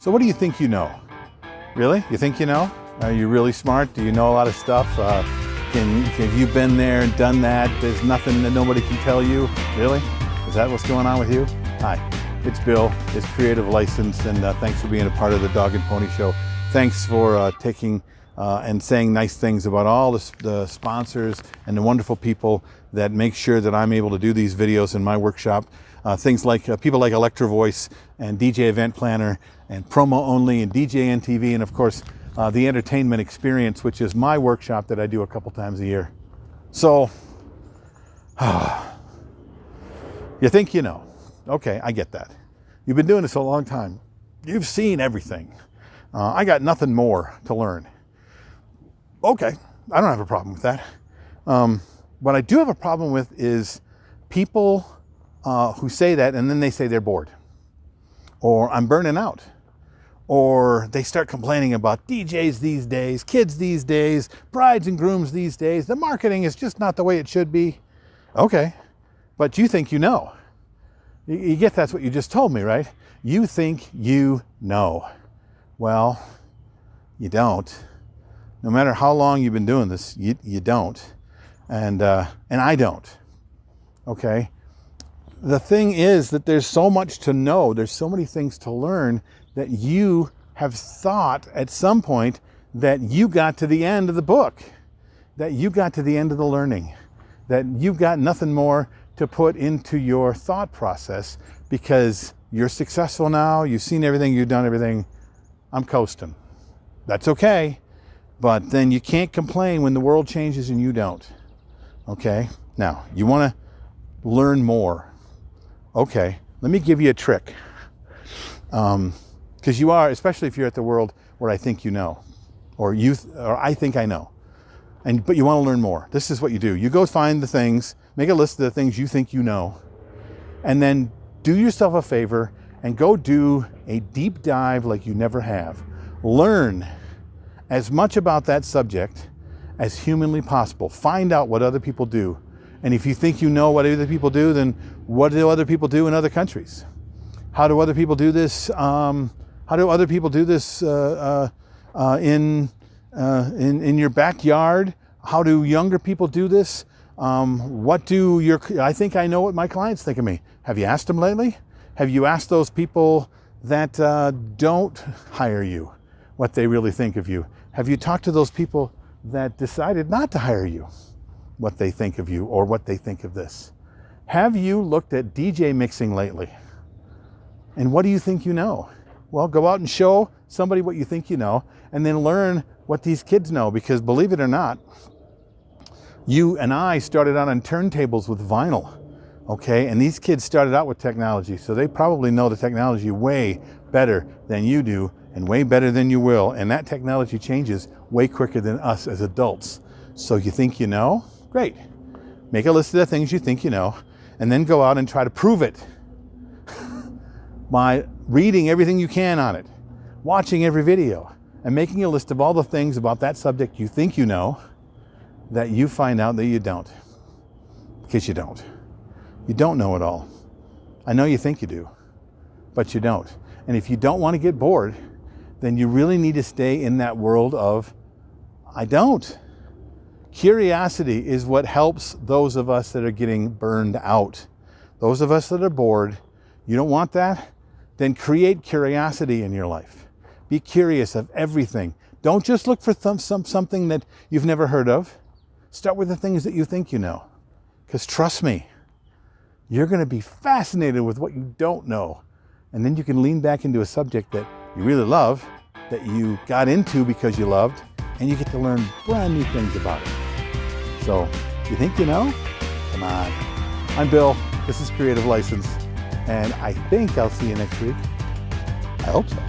So what do you think you know? Really? You think you know? Are you really smart? Do you know a lot of stuff? Have you been there and done that? There's nothing that nobody can tell you? Really? Is that what's going on with you? Hi, it's Bill. It's Creative License, and thanks for being a part of the Dog and Pony Show. Thanks for taking and saying nice things about all the sponsors and the wonderful people that make sure that I'm able to do these videos in my workshop. Things like people like Electro Voice and DJ Event Planner and Promo Only and DJ NTV, and of course the Entertainment Experience, which is my workshop that I do a couple times a year. So you think you know. Okay, I get that. You've been doing this a long time. You've seen everything. I got nothing more to learn. Okay, I don't have a problem with that. What I do have a problem with is people who say that and then they say they're bored, or I'm burning out, or they start complaining about DJs these days, kids these days, brides and grooms these days. The marketing is just not the way it should be. Okay, but you think you know. You get that's what you just told me, right? You think you know. Well, you don't. No matter how long you've been doing this, you don't. And I don't. Okay? The thing is that there's so much to know. There's so many things to learn that you have thought at some point that you got to the end of the book, that you got to the end of the learning, that you've got nothing more to put into your thought process because you're successful now. You've seen everything. You've done everything. I'm coasting. That's okay. But then you can't complain when the world changes and you don't. Okay? Now, you want to learn more. Okay, let me give you a trick. Because you are, especially if you're at the world where I think you know, or I think I know. But you want to learn more. This is what you do. You go find the things, make a list of the things you think you know, and then do yourself a favor and go do a deep dive like you never have. Learn as much about that subject as humanly possible. Find out what other people do. And if you think you know what other people do, then what do other people do in other countries? How do other people do this? How do other people do this in your backyard? How do younger people do this? I think I know what my clients think of me. Have you asked them lately? Have you asked those people that don't hire you what they really think of you? Have you talked to those people that decided not to hire you, what they think of you or what they think of this? Have you looked at DJ mixing lately? And what do you think you know? Well, go out and show somebody what you think you know, and then learn what these kids know, because believe it or not, you and I started out on turntables with vinyl, okay? And these kids started out with technology, so they probably know the technology way better than you do and way better than you will, and that technology changes way quicker than us as adults. So you think you know? Great. Make a list of the things you think you know, and then go out and try to prove it by reading everything you can on it, watching every video, and making a list of all the things about that subject you think you know that you find out that you don't. Because you don't. You don't know it all. I know you think you do, but you don't. And if you don't want to get bored, then you really need to stay in that world of, I don't. Curiosity is what helps those of us that are getting burned out. Those of us that are bored, you don't want that? Then create curiosity in your life. Be curious of everything. Don't just look for something that you've never heard of. Start with the things that you think you know. Because trust me, you're going to be fascinated with what you don't know. And then you can lean back into a subject that you really love, that you got into because you loved, and you get to learn brand new things about it. So, you think you know? Come on. I'm Bill. This is Creative License. And I think I'll see you next week. I hope so.